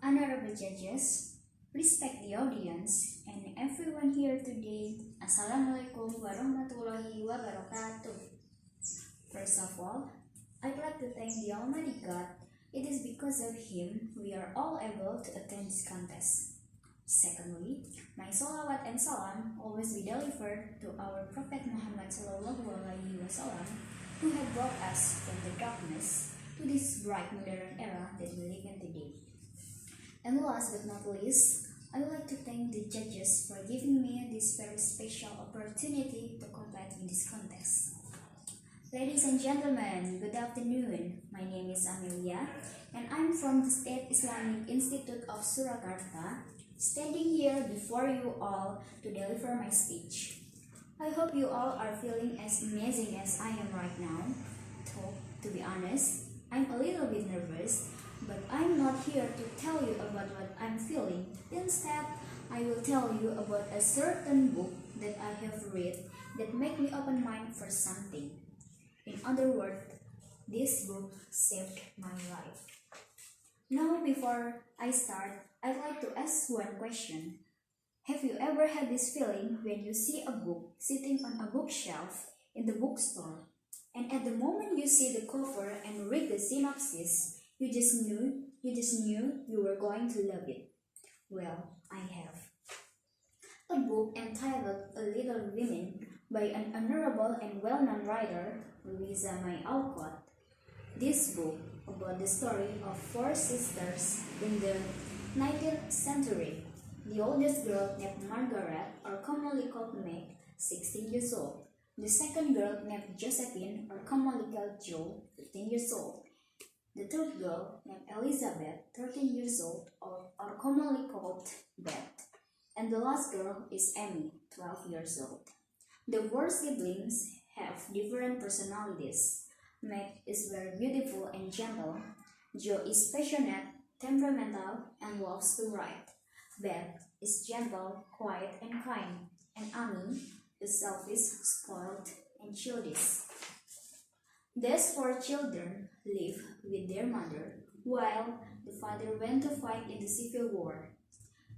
Honorable judges, respect the audience, and everyone here today, Assalamualaikum warahmatullahi wabarakatuh. First of all, I'd like to thank the Almighty God. It is because of Him we are all able to attend this contest. Secondly, my salawat and salam always be delivered to our Prophet Muhammad SAW, who had brought us from the darkness to this bright modern era that we live in today. And last but not least, I would like to thank the judges for giving me this very special opportunity to compete in this contest. Ladies and gentlemen, good afternoon. My name is Amelia, and I'm from the State Islamic Institute of Surakarta, standing here before you all to deliver my speech. I hope you all are feeling as amazing as I am right now. To be honest, I'm a little bit nervous, but I'm not here to tell you about what I'm feeling. Instead, I will tell you about a certain book that I have read that made me open mind for something. In other words, this book saved my life. Now, before I start, I'd like to ask one question. Have you ever had this feeling when you see a book sitting on a bookshelf in the bookstore, and at the moment you see the cover and read the synopsis, you just knew you were going to love it? Well, I have. A book entitled A Little Women by an honorable and well-known writer, Louisa May Alcott. This book about the story of four sisters in the 19th century. The oldest girl named Margaret, or commonly called Meg, 16 years old. The second girl named Josephine, or commonly called Jo, 15 years old. The third girl, named Elizabeth, 13 years old, or commonly called Beth. And the last girl is Amy, 12 years old. The four siblings have different personalities. Meg is very beautiful and gentle. Jo is passionate, temperamental, and loves to write. Beth is gentle, quiet, and kind. And Amy is selfish, spoiled, and childish. These four children live with their mother while the father went to fight in the Civil War.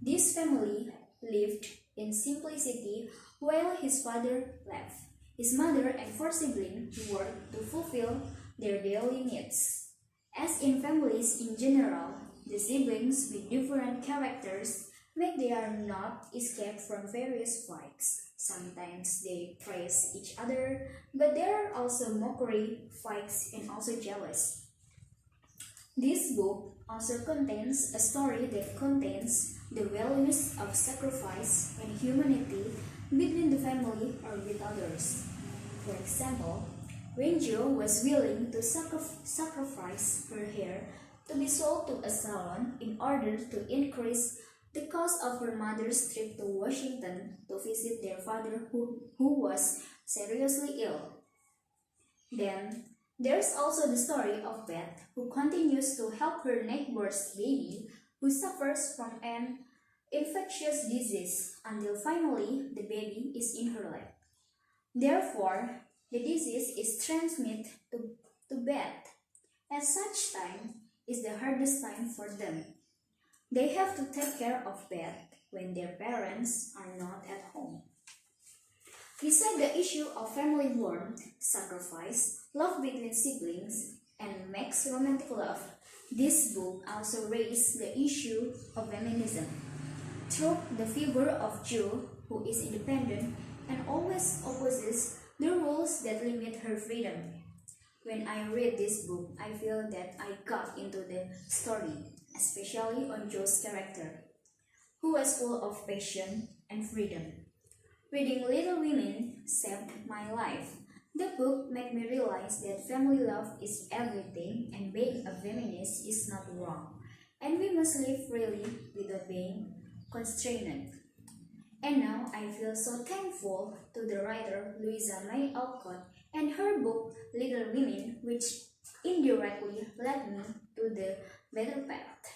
This family lived in simplicity while his father left. His mother and four siblings worked to fulfill their daily needs. As in families in general, the siblings with different characters make they are not escape from various fights. Sometimes they praise each other, but there are also mockery, fights, and also jealous. This book also contains a story that contains the values of sacrifice and humanity between the family or with others. For example, when Jo was willing to sacrifice her hair to be sold to a salon in order to increase the cost of her mother's trip to Washington to visit their father who was seriously ill. Then, there's also the story of Beth, who continues to help her neighbor's baby who suffers from an infectious disease until finally the baby is in her lap. Therefore, the disease is transmitted to Beth. At such time is the hardest time for them. They have to take care of Beth when their parents are not at home. Beside the issue of family warmth, sacrifice, love between siblings, and Meg's romantic love, this book also raised the issue of feminism. Through the figure of Jo, who is independent and always opposes the rules that limit her freedom. When I read this book, I feel that I got into the story, especially on Jo's character, who was full of passion and freedom. Reading Little Women saved my life. The book made me realize that family love is everything and being a feminist is not wrong, and we must live freely without being constrained. And now I feel so thankful to the writer Louisa May Alcott and her book Little Women, which indirectly led me to the better path.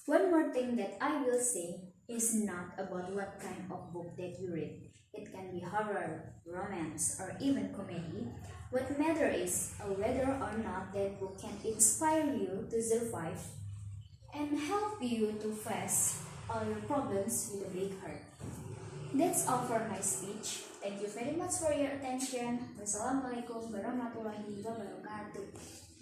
One more thing that I will say is not about what kind of book that you read. It can be horror, romance, or even comedy. What matters is whether or not that book can inspire you to survive and help you to face all your problems with a big heart. That's all for my speech. Thank you very much for your attention. Wassalamualaikum warahmatullahi wabarakatuh.